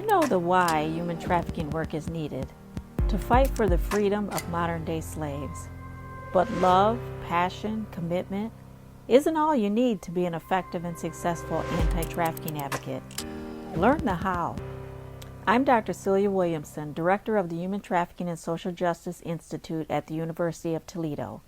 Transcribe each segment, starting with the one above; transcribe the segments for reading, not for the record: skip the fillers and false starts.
know the why human trafficking work is needed, to fight for the freedom of modern-day slaves. But love, passion, commitment isn't all you need to be an effective and successful anti-trafficking advocate. Learn the how. I'm Dr. Celia Williamson, Director of the Human Trafficking and Social Justice Institute at the University of Toledo.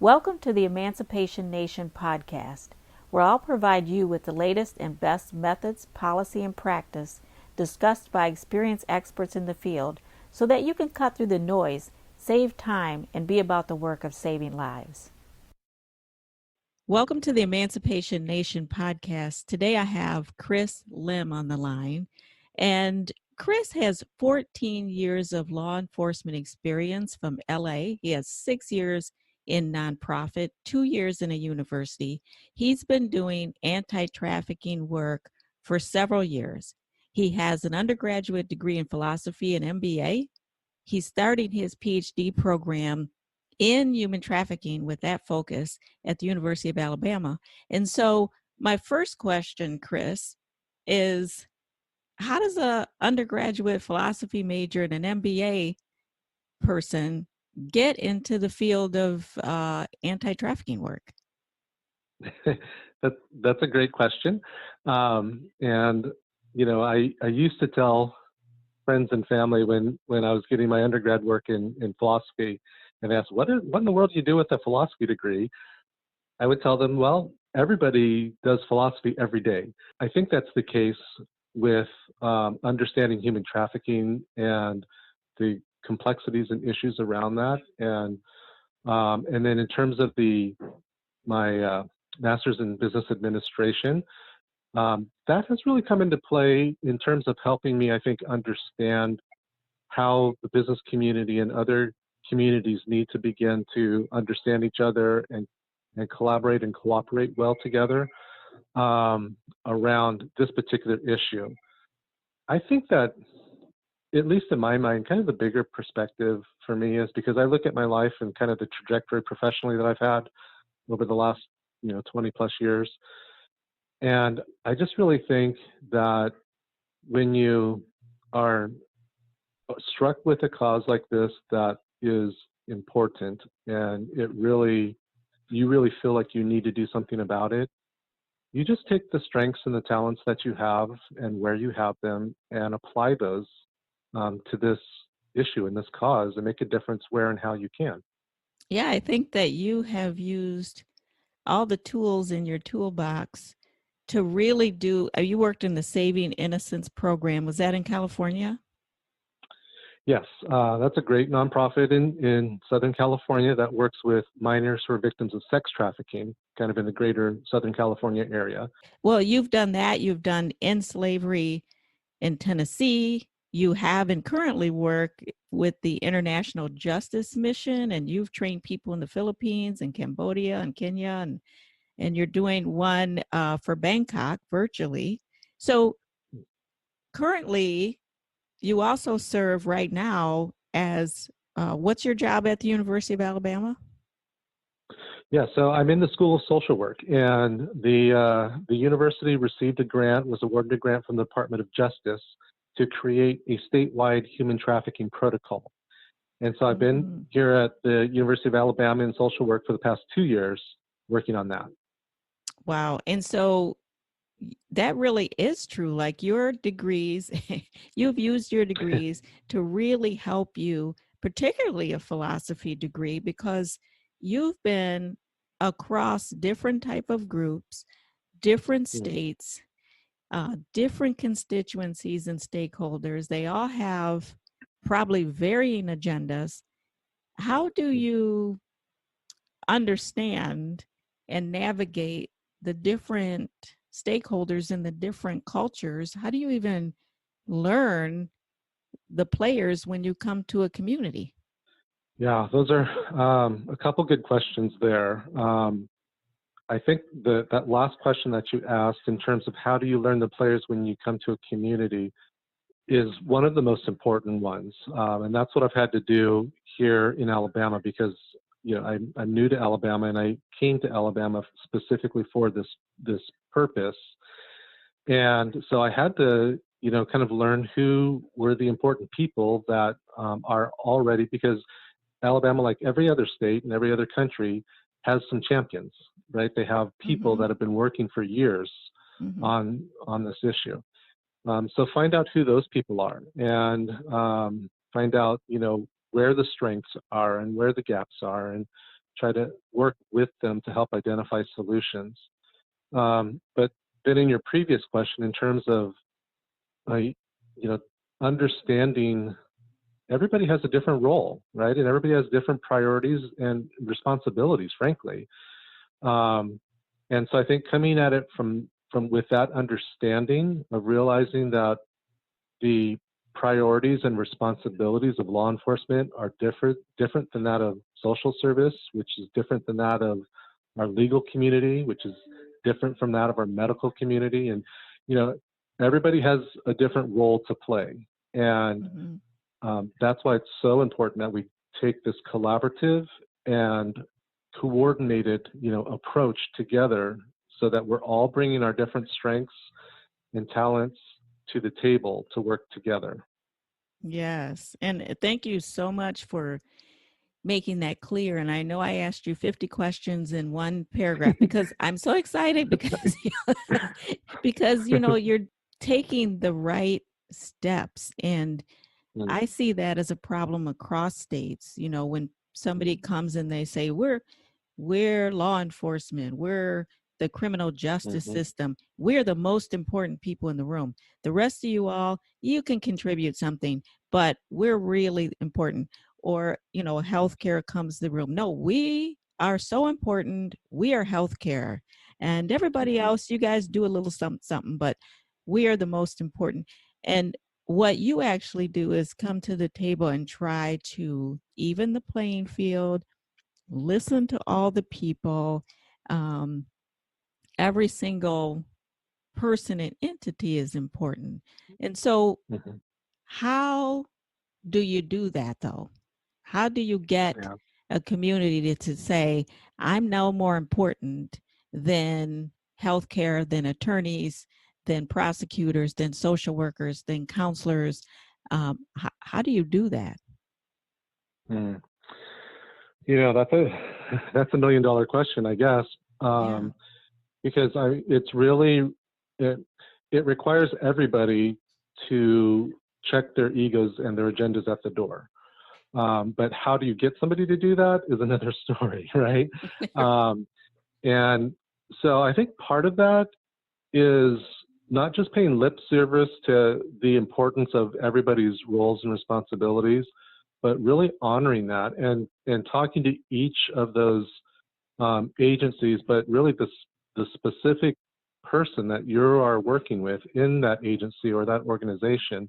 Welcome to the Emancipation Nation podcast, where I'll provide you with the latest and best methods, policy, and practice discussed by experienced experts in the field so that you can cut through the noise, save time, and be about the work of saving lives. Welcome to the Emancipation Nation podcast. Today I have Chris Lim on the line, and Chris has 14 years of law enforcement experience from LA. He has 6 years in nonprofit, 2 years in a university. He's been doing anti-trafficking work for several years. He has an undergraduate degree in philosophy and MBA. He's starting his PhD program in human trafficking with that focus at the University of Alabama. And so my first question, Chris, is how does an undergraduate philosophy major and an MBA person get into the field of anti-trafficking work? That's a great question. And, you know, I used to tell friends and family when I was getting my undergrad work in philosophy and asked, what in the world do you do with a philosophy degree? I would tell them, well, everybody does philosophy every day. I think that's the case with understanding human trafficking and the complexities and issues around that. And then in terms of my master's in business administration, that has really come into play in terms of helping me, I think, understand how the business community and other communities need to begin to understand each other and collaborate and cooperate well together around this particular issue. I think that, at least in my mind, kind of the bigger perspective for me is because I look at my life and kind of the trajectory professionally that I've had over the last 20 plus years. And I just really think that when you are struck with a cause like this that is important and you really feel like you need to do something about it, you just take the strengths and the talents that you have and where you have them and apply those to this issue and this cause and make a difference where and how you can. Yeah, I think that you have used all the tools in your toolbox to really do. You worked in the Saving Innocence program. Was that in California? Yes, that's a great nonprofit in Southern California that works with minors who are victims of sex trafficking, kind of in the greater Southern California area. Well, you've done that. You've done End Slavery in Tennessee. You have and currently work with the International Justice Mission, and you've trained people in the Philippines and Cambodia and Kenya, and you're doing one for Bangkok virtually. So currently, you also serve right now as, what's your job at the University of Alabama? Yeah, so I'm in the School of Social Work, and the university received a grant, was awarded a grant from the Department of Justice to create a statewide human trafficking protocol. And so I've been here at the University of Alabama in social work for the past 2 years working on that. Wow. And so that really is true. Like your degrees, you've used your degrees to really help you, particularly a philosophy degree, because you've been across different type of groups, different states, different constituencies and stakeholders. They all have probably varying agendas. How do you understand and navigate the different stakeholders in the different cultures? How do you even learn the players when you come to a community? Yeah, those are a couple good questions there. I think that last question that you asked in terms of how do you learn the players when you come to a community is one of the most important ones. And that's what I've had to do here in Alabama because I'm new to Alabama and I came to Alabama specifically for this purpose. And so I had to kind of learn who were the important people that are already, because Alabama, like every other state and every other country, has some champions, right? They have people Mm-hmm. that have been working for years Mm-hmm. on this issue. So find out who those people are, and find out, where the strengths are and where the gaps are, and try to work with them to help identify solutions. But then in your previous question, in terms of, you know, understanding everybody has a different role, right? And everybody has different priorities and responsibilities, frankly. And so I think coming at it from with that understanding of realizing that the priorities and responsibilities of law enforcement are different than that of social service, which is different than that of our legal community, which is different from that of our medical community. And, everybody has a different role to play. And Mm-hmm. that's why it's so important that we take this collaborative and coordinated, approach together, so that we're all bringing our different strengths and talents to the table to work together. Yes. And thank you so much for making that clear. And I know I asked you 50 questions in one paragraph because I'm so excited because because you're taking the right steps. And Mm, I see that as a problem across states. When somebody comes and they say, we're law enforcement, we're the criminal justice mhm, system, we're the most important people in the room. The rest of you all, you can contribute something, but we're really important. Or, healthcare comes to the room. No, we are so important. We are healthcare. And everybody mhm, else, you guys do a little something, something, but we are the most important. And what you actually do is come to the table and try to even the playing field, listen to all the people. Um, every single person and entity is important. And so, mhm. how do you do that though? How do you get Yeah. a community to say, I'm no more important than healthcare, than attorneys, than prosecutors, than social workers, than counselors? How do you do that? Mm. That's a that's $1 million question, I guess, Yeah. because it's really it, it requires everybody to check their egos and their agendas at the door. But how do you get somebody to do that is another story, right? Um, and so I think part of that is not just paying lip service to the importance of everybody's roles and responsibilities, but really honoring that, and talking to each of those agencies, but really the specific person that you are working with in that agency or that organization,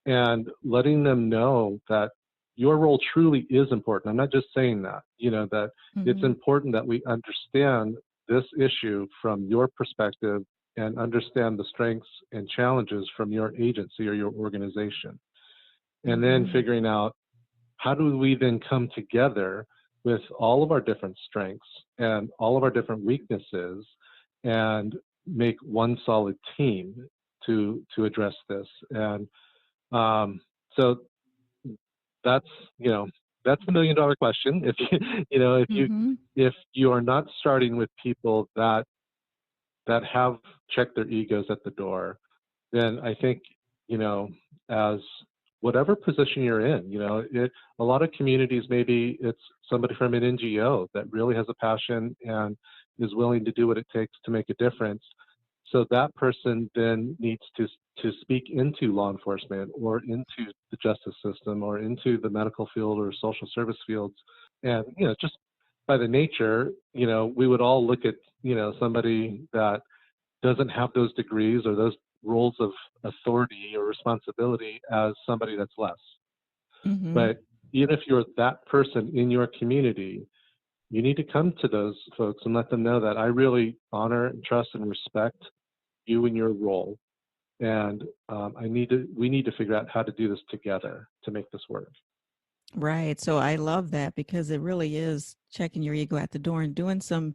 and letting them know that your role truly is important. I'm not just saying that, that it's Mm-hmm. important that we understand this issue from your perspective and understand the strengths and challenges from your agency or your organization. And then Mm-hmm. figuring out, how do we then come together with all of our different strengths and all of our different weaknesses, and make one solid team to address this. And so that's that's the $1 million question. If you Mm-hmm. if you are not starting with people that have checked their egos at the door, then I think, as whatever position you're in, a lot of communities, maybe it's somebody from an NGO that really has a passion and is willing to do what it takes to make a difference. So that person then needs to speak into law enforcement or into the justice system or into the medical field or social service fields. And, just by the nature, we would all look at, somebody that doesn't have those degrees or those roles of authority or responsibility as somebody that's less. Mm-hmm. But even if you're that person in your community, you need to come to those folks and let them know that I really honor and trust and respect you and your role. And we need to figure out how to do this together to make this work. Right. So I love that because it really is checking your ego at the door and doing some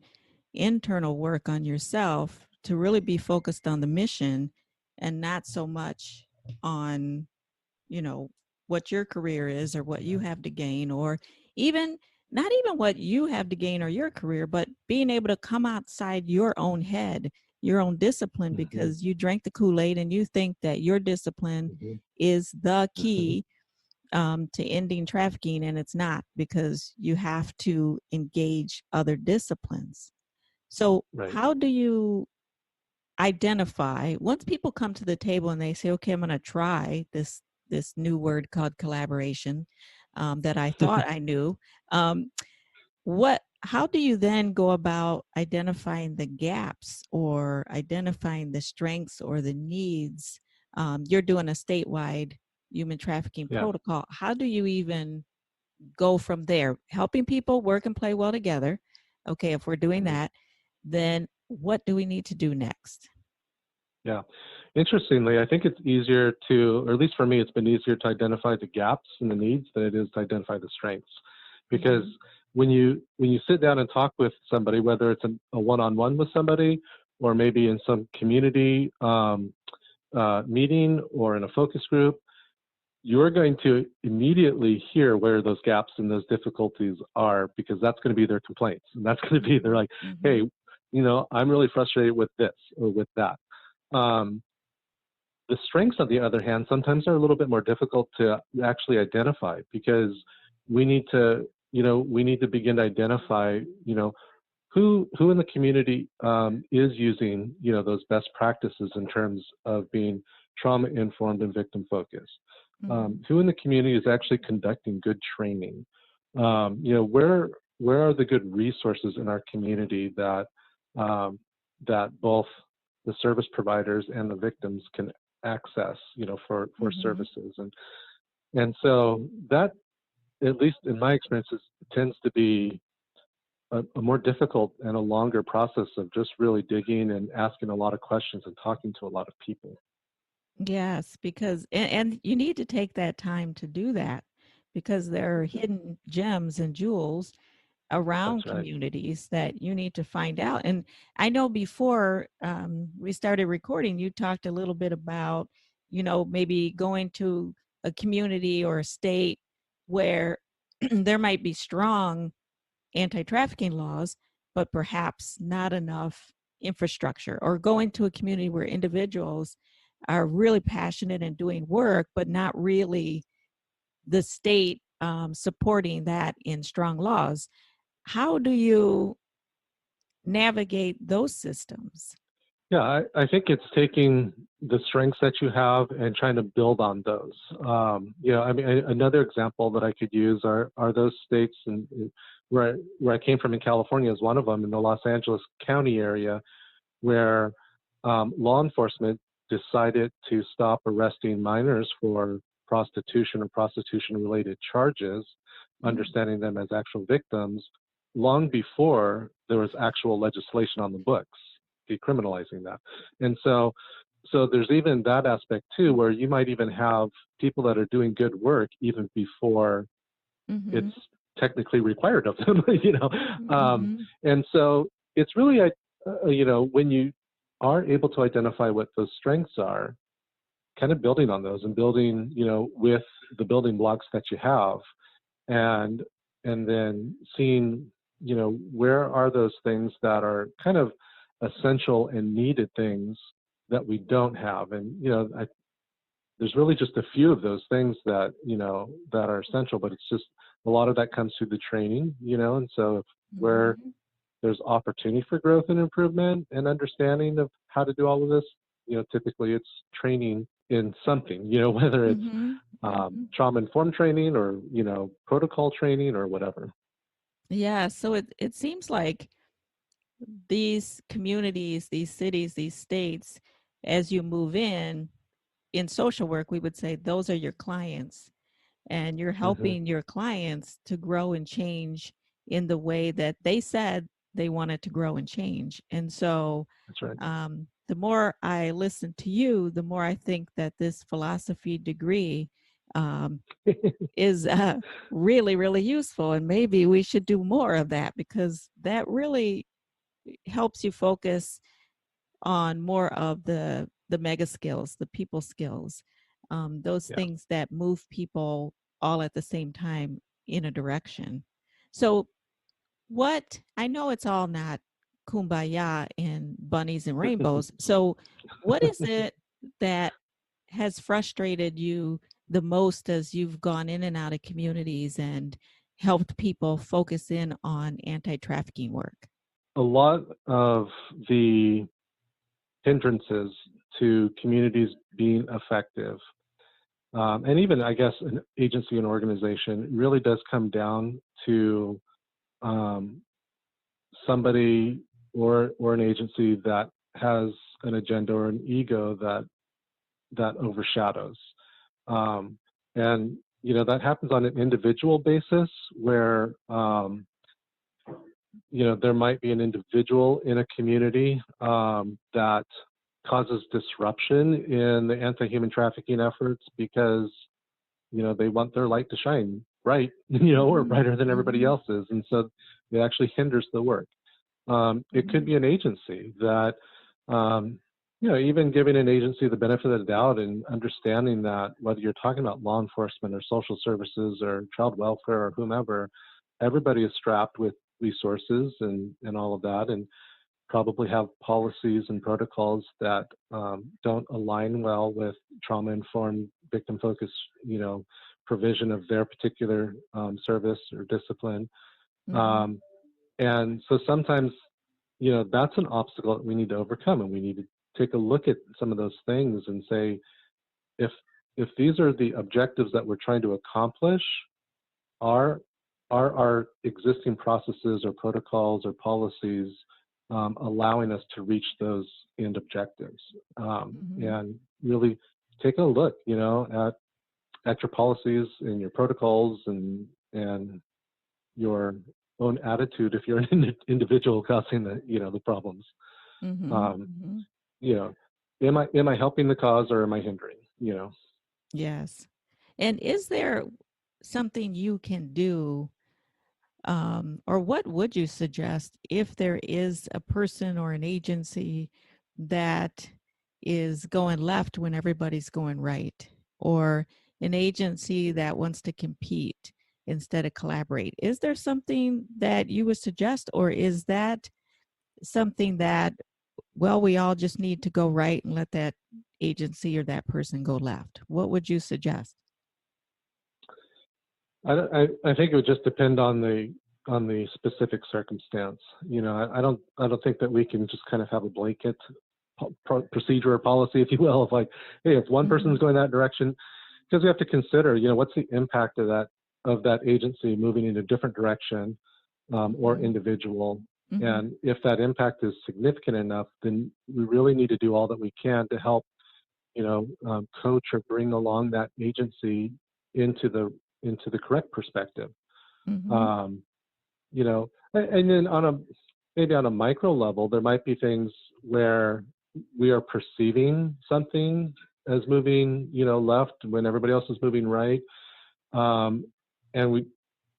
internal work on yourself to really be focused on the mission and not so much on, you know, what your career is or what you have to gain, or even not even what you have to gain or your career, but being able to come outside your own head, your own discipline, Mm-hmm. because you drank the Kool-Aid and you think that your discipline Mm-hmm. is the Mm-hmm. key to ending trafficking, and it's not, because you have to engage other disciplines. So Right. how do you identify, once people come to the table and they say, okay, I'm going to try this new word called collaboration, that I thought I knew, um, how do you then go about identifying the gaps or identifying the strengths or the needs? You're doing a statewide human trafficking Yeah. protocol. How do you even go from there? Helping people work and play well together. Okay, if we're doing Right. that, then what do we need to do next? Yeah. Interestingly, I think it's easier to, or at least for me, it's been easier to identify the gaps and the needs than it is to identify the strengths. Because Mm-hmm. when you sit down and talk with somebody, whether it's a one-on-one with somebody, or maybe in some community meeting or in a focus group, you're going to immediately hear where those gaps and those difficulties are, because that's going to be their complaints. And that's going to be, they're like, Mm-hmm. hey, I'm really frustrated with this or with that. Um, the strengths, on the other hand, sometimes are a little bit more difficult to actually identify, because we need to begin to identify, who in the community is using, those best practices in terms of being trauma informed and victim focused. Mm-hmm. Who in the community is actually conducting good training? Where are the good resources in our community um, that both the service providers and the victims can access, for Mm-hmm. services, and so that, at least in my experiences, tends to be a more difficult and a longer process of just really digging and asking a lot of questions and talking to a lot of people. Yes, because and you need to take that time to do that, because there are hidden gems and jewels around That's right. communities that you need to find out. And I know before we started recording, you talked a little bit about, maybe going to a community or a state where there might be strong anti-trafficking laws, but perhaps not enough infrastructure, or going to a community where individuals are really passionate and doing work, but not really the state supporting that in strong laws. How do you navigate those systems? Yeah, I think it's taking the strengths that you have and trying to build on those. I mean, another example that I could use are those states, and where I came from in California is one of them, in the Los Angeles County area, where law enforcement decided to stop arresting minors for prostitution or prostitution-related charges, Mm. understanding them as actual victims, long before there was actual legislation on the books decriminalizing that. And so there's even that aspect too, where you might even have people that are doing good work even before it's Mm-hmm. technically required of them, Mm-hmm. and so it's really, when you are able to identify what those strengths are, kind of building on those and building, with the building blocks that you have, and then seeing, where are those things that are kind of essential and needed things that we don't have, and there's really just a few of those things that are essential, but it's just a lot of that comes through the training, and so where Mm-hmm. there's opportunity for growth and improvement and understanding of how to do all of this, typically it's training in something, whether it's Mm-hmm. Mm-hmm. trauma informed training or, protocol training or whatever. Yeah, so it seems like these communities, these cities, these states, as you move in social work, we would say those are your clients, and you're Hmm. helping your clients to grow and change in the way that they said they wanted to grow and change. And so That's right. the more I listen to you, the more I think that this philosophy degree um, is really, really useful. And maybe we should do more of that, because that really helps you focus on more of the the mega skills, the people skills, those Yeah. things that move people all at the same time in a direction. So, what I know it's all not kumbaya and bunnies and rainbows. So, what is it that has frustrated you the most as you've gone in and out of communities and helped people focus in on anti-trafficking work? A lot of the hindrances to communities being effective, and even, I guess, an agency and organization really does come down to um, somebody or an agency that has an agenda or an ego that overshadows. And that happens on an individual basis where there might be an individual in a community that causes disruption in the anti-human trafficking efforts because they want their light to shine bright, or brighter than everybody Mm-hmm. else's, and so it actually hinders the work. It could Mm-hmm. be an agency that, even giving an agency the benefit of the doubt and understanding that whether you're talking about law enforcement or social services or child welfare or whomever, everybody is strapped with resources and all of that, and probably have policies and protocols that don't align well with trauma-informed, victim-focused, provision of their particular service or discipline. Mm-hmm. Um, and so sometimes, that's an obstacle that we need to overcome, and we need to take a look at some of those things and say, if these are the objectives that we're trying to accomplish, are our existing processes or protocols or policies allowing us to reach those end objectives? Mm-hmm. And really take a look, at your policies and your protocols and your own attitude if you're an individual causing the problems. Mm-hmm. Um, Mm-hmm. you know, am I helping the cause or am I hindering? Yes. And is there something you can do, or what would you suggest if there is a person or an agency that is going left when everybody's going right, or an agency that wants to compete instead of collaborate? Is there something that you would suggest, or is that something that, well, we all just need to go right and let that agency or that person go left? What would you suggest? I think it would just depend on the specific circumstance. I don't think that we can just kind of have a blanket procedure or policy, if you will, of like, hey, if one Mm-hmm. person's going that direction, because we have to consider, what's the impact of that agency moving in a different direction, or Mm-hmm. individual. Mm-hmm. And if that impact is significant enough, then we really need to do all that we can to help, coach or bring along that agency into the correct perspective. Mm-hmm. Um, and then maybe on a micro level, there might be things where we are perceiving something as moving, left when everybody else is moving right. And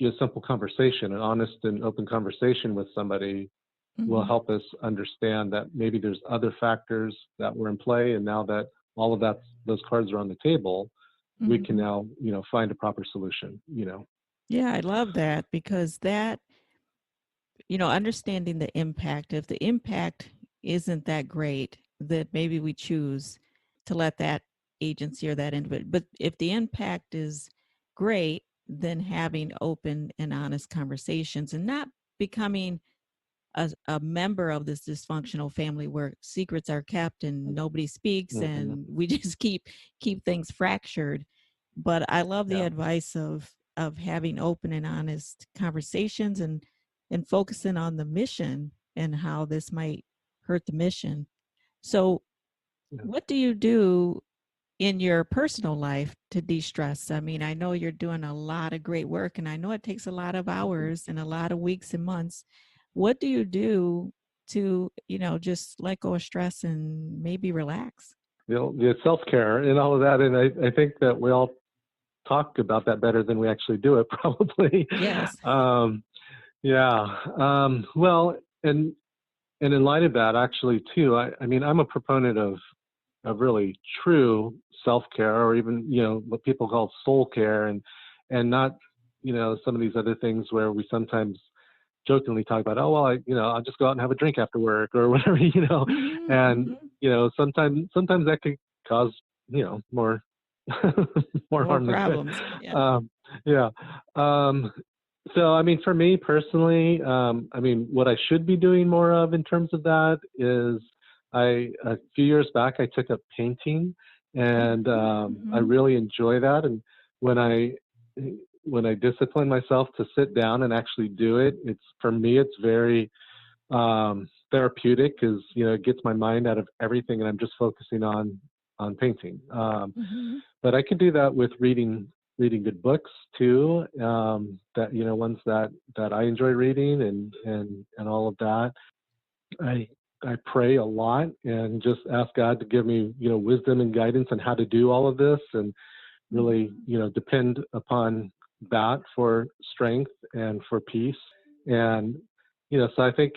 a simple conversation, an honest and open conversation with somebody will Mm-hmm. help us understand that maybe there's other factors that were in play. And now that all of those cards are on the table, we can Mm-hmm. now, find a proper solution. Yeah, I love that, because that, understanding the impact, if the impact isn't that great, that maybe we choose to let that agency or that individual. But if the impact is great, then having open and honest conversations and not becoming a member of this dysfunctional family where secrets are kept and nobody speaks Hmm. and we just keep things fractured. But I love the Yeah. advice of having open and honest conversations and focusing on the mission and how this might hurt the mission. So Yeah. what do you do in your personal life to de-stress? I mean, I know you're doing a lot of great work and I know it takes a lot of hours and a lot of weeks and months. What do you do to, just let go of stress and maybe relax? The self-care and all of that. And I think that we all talk about that better than we actually do it, probably. Yes. Yeah. Well, and in light of that, actually, too, I mean, I'm a proponent of really true self-care, or even, what people call soul care, and not, some of these other things where we sometimes jokingly talk about, oh, well, I'll just go out and have a drink after work or whatever, Hmm. and, Hmm. sometimes that could cause, more, more More harm than good. problems. Yeah. Yeah. Um, so, I mean, for me personally, what I should be doing more of in terms of that is, a few years back, I took up painting, and I Hmm. really enjoy that. And when I when I discipline myself to sit down and actually do it, for me, it's very therapeutic, because it gets my mind out of everything, and I'm just focusing on painting. Hmm. But I can do that with reading good books too. That ones that I enjoy reading, and all of that. I I pray a lot and just ask God to give me wisdom and guidance on how to do all of this, and really Hmm. depend upon that for strength and for peace. And so I think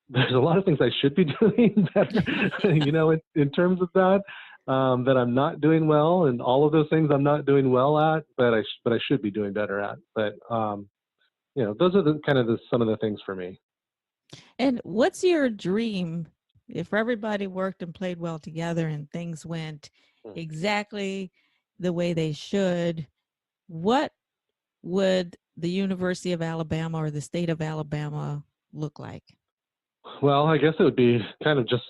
there's a lot of things I should be doing better, in terms of that, that I'm not doing well, and all of those things I'm not doing well at, but I should be doing better at. But those are the kind of some of the things for me. And what's your dream if everybody worked and played well together and things went exactly the way they should? What would the University of Alabama or the state of Alabama look like? Well, I guess it would be kind of just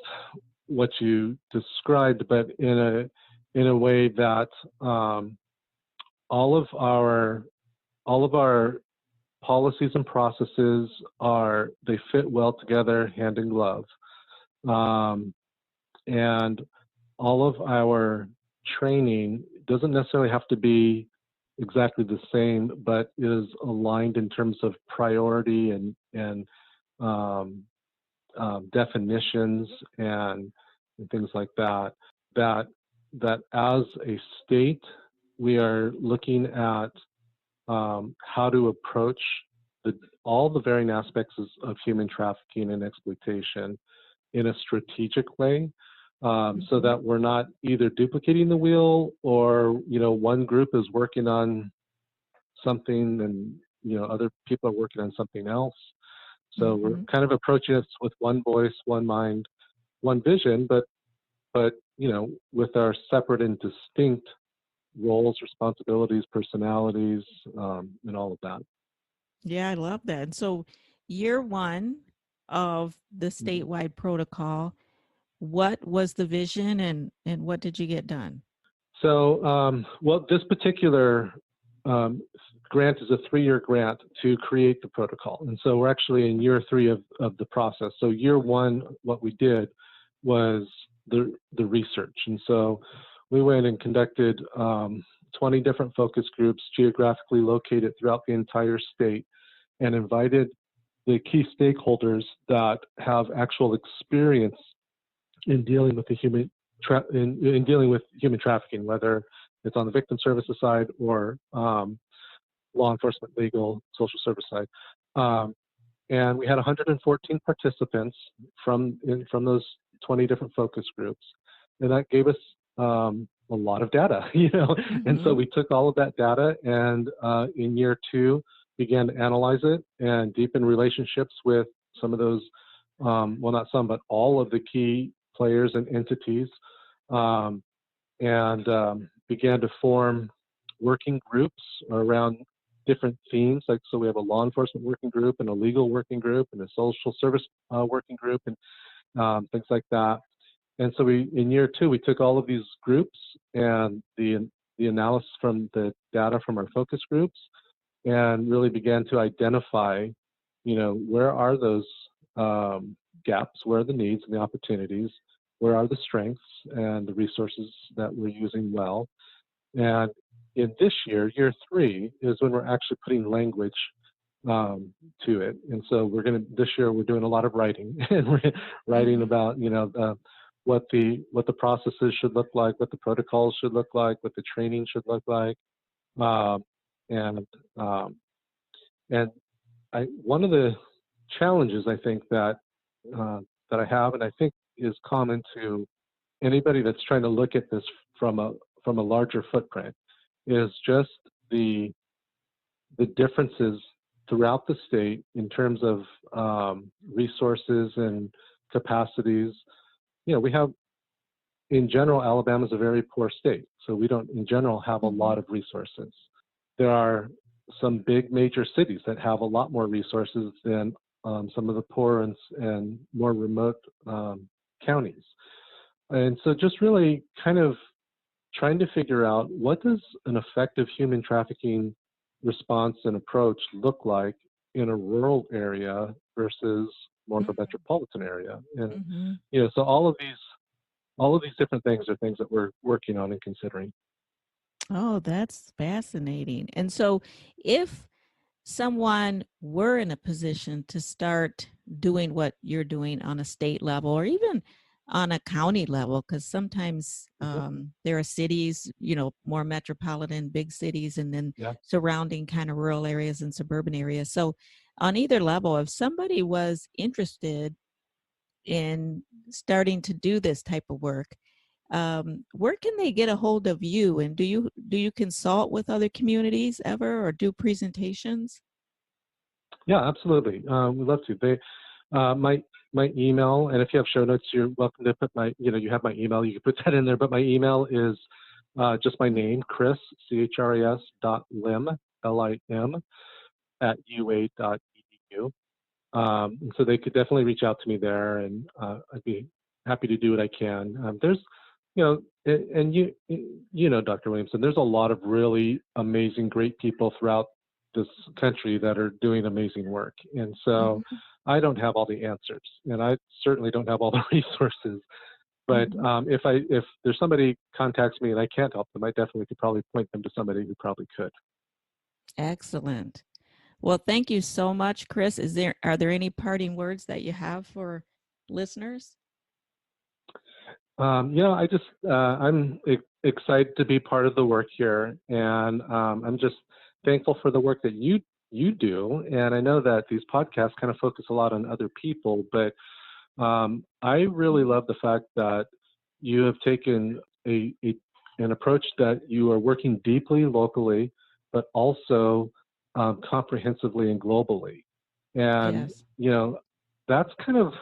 what you described, but in a way that, um, all of our all of our policies and processes they fit well together, hand in glove, um, and all of our training doesn't necessarily have to be exactly the same, but is aligned in terms of priority, and um, definitions, and things like that. That that as a state, we are looking at, how to approach the, all the varying aspects of human trafficking and exploitation in a strategic way, so Hmm. that we're not either duplicating the wheel, or one group is working on something, and other people are working on something else. So we're Hmm. kind of approaching this with one voice, one mind, one vision, but with our separate and distinct roles, responsibilities, personalities, and all of that. Yeah, I love that. And so, year one of the Mhm. statewide protocol, what was the vision and what did you get done? So, well, this particular um, grant is a 3-year grant to create the protocol. And so we're actually in year 3 of the process. So year 1, what we did was the research. And so we went and conducted 20 different focus groups geographically located throughout the entire state, and invited the key stakeholders that have actual experience in dealing with in dealing with human trafficking, whether it's on the victim services side, or law enforcement, legal, social service side. Um, and we had 114 participants from those 20 different focus groups, and that gave us a lot of data, And so Hmm. we took all of that data, and in year 2 began to analyze it and deepen relationships with some of those, well, not some, but all of the key players and entities, um, and began to form working groups around different themes. Like, so we have a law enforcement working group, and a legal working group, and a social service working group, and things like that. And so in year 2, we took all of these groups, and the analysis from the data from our focus groups, and really began to identify, where are those gaps, where are the needs and the opportunities, where are the strengths and the resources that we're using well. And in this year, year 3, is when we're actually putting language um, to it. And so this year we're doing a lot of writing, and we're writing Hmm. about, what the processes should look like, what the protocols should look like, what the training should look like. Um, and um, and one of the challenges, I think, that I have, and I think is common to anybody that's trying to look at this from a larger footprint is just the differences throughout the state in terms of resources and capacities. We have, in general, Alabama is a very poor state, so we don't, in general, have a lot of resources. There are some big major cities that have a lot more resources than some of the poor and more remote counties. And so just really kind of trying to figure out, what does an effective human trafficking response and approach look like in a rural area versus more of a metropolitan area? And so all of these different things are things that we're working on and considering. Oh, that's fascinating. And so if someone were in a position to start doing what you're doing on a state level or even on a county level, because sometimes there are cities, more metropolitan, big cities, and then surrounding kind of rural areas and suburban areas. So on either level, if somebody was interested in starting to do this type of work, where can they get a hold of you? And do you consult with other communities ever or do presentations? Yeah, absolutely. We'd love to. My email, and if you have show notes, you're welcome to put you have my email. You can put that in there. But my email is just my name, Chris, CHRIS.lim, LIM, @ua.edu. And so they could definitely reach out to me there, and I'd be happy to do what I can. There's, and Dr. Williamson, there's a lot of really amazing, great people throughout this country that are doing amazing work. And so I don't have all the answers, and I certainly don't have all the resources. But if there's somebody contacts me and I can't help them, I definitely could probably point them to somebody who probably could. Excellent. Well, thank you so much, Chris. Are there any parting words that you have for listeners? I'm excited to be part of the work here, and I'm just thankful for the work that you do. And I know that these podcasts kind of focus a lot on other people, but I really love the fact that you have taken an approach that you are working deeply locally, but also comprehensively and globally. And that's kind of,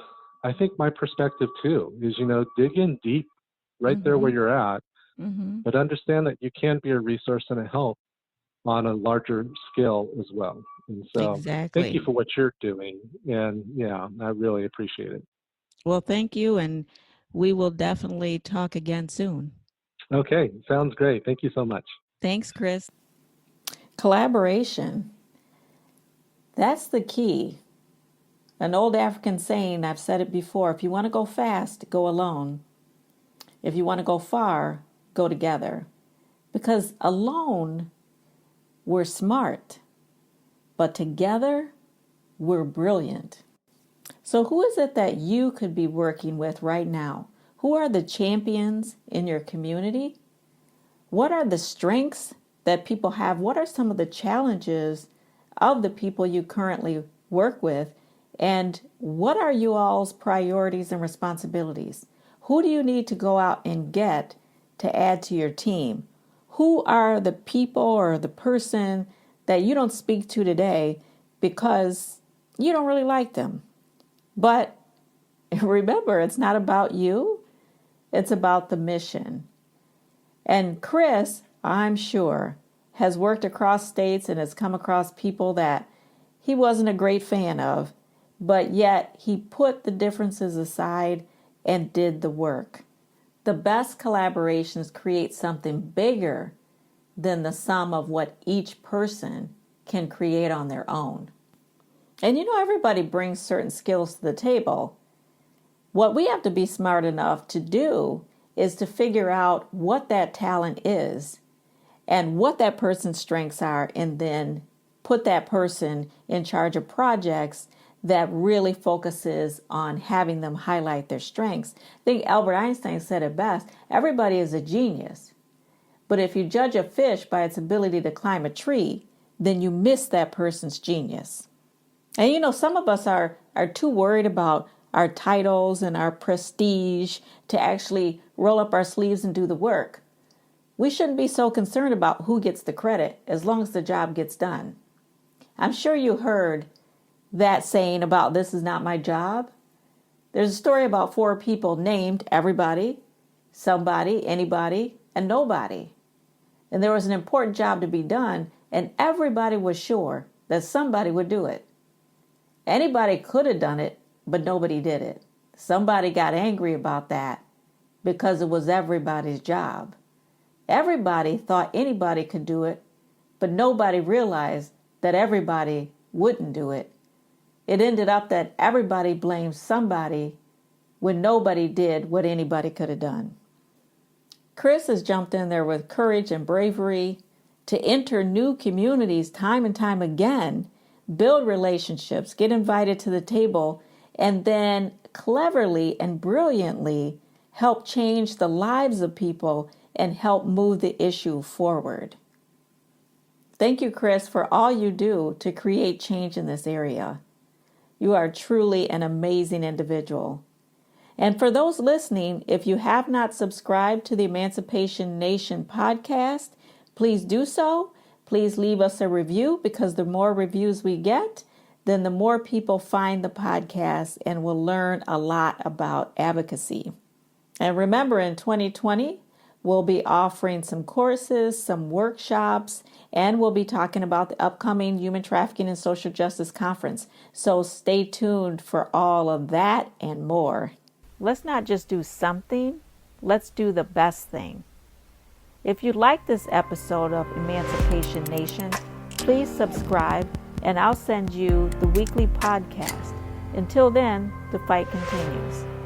I think, my perspective too, is dig in deep right there where you're at, but understand that you can be a resource and a help on a larger scale as well. And so thank you for what you're doing. And I really appreciate it. Well, thank you. And we will definitely talk again soon. Okay. Sounds great. Thank you so much. Thanks, Chris. Collaboration. That's the key. An old African saying, I've said it before, if you want to go fast, go alone. If you want to go far, go together. Because alone, we're smart, but together, we're brilliant. So who is it that you could be working with right now? Who are the champions in your community? What are the strengths that people have? What are some of the challenges of the people you currently work with? And what are you all's priorities and responsibilities? Who do you need to go out and get to add to your team? Who are the people or the person that you don't speak to today because you don't really like them? But remember, it's not about you. It's about the mission. And Chris, I'm sure, has worked across states and has come across people that he wasn't a great fan of, but yet he put the differences aside and did the work. The best collaborations create something bigger than the sum of what each person can create on their own. And everybody brings certain skills to the table. What we have to be smart enough to do is to figure out what that talent is and what that person's strengths are, and then put that person in charge of projects that really focuses on having them highlight their strengths. I think Albert Einstein said it best, everybody is a genius. But if you judge a fish by its ability to climb a tree, then you miss that person's genius. And some of us are too worried about our titles and our prestige to actually roll up our sleeves and do the work. We shouldn't be so concerned about who gets the credit as long as the job gets done. I'm sure you heard that saying about this is not my job. There's a story about 4 people named everybody, somebody, anybody, and nobody. And there was an important job to be done, and everybody was sure that somebody would do it. Anybody could have done it, but nobody did it. Somebody got angry about that because it was everybody's job. Everybody thought anybody could do it, but nobody realized that everybody wouldn't do it. It ended up that everybody blamed somebody when nobody did what anybody could have done. Chris has jumped in there with courage and bravery to enter new communities time and time again, build relationships, get invited to the table, and then cleverly and brilliantly help change the lives of people and help move the issue forward. Thank you, Chris, for all you do to create change in this area. You are truly an amazing individual. And for those listening, if you have not subscribed to the Emancipation Nation podcast, please do so. Please leave us a review, because the more reviews we get, then the more people find the podcast and will learn a lot about advocacy. And remember, in 2020, we'll be offering some courses, some workshops, and we'll be talking about the upcoming Human Trafficking and Social Justice Conference. So stay tuned for all of that and more. Let's not just do something, let's do the best thing. If you like this episode of Emancipation Nation, please subscribe and I'll send you the weekly podcast. Until then, the fight continues.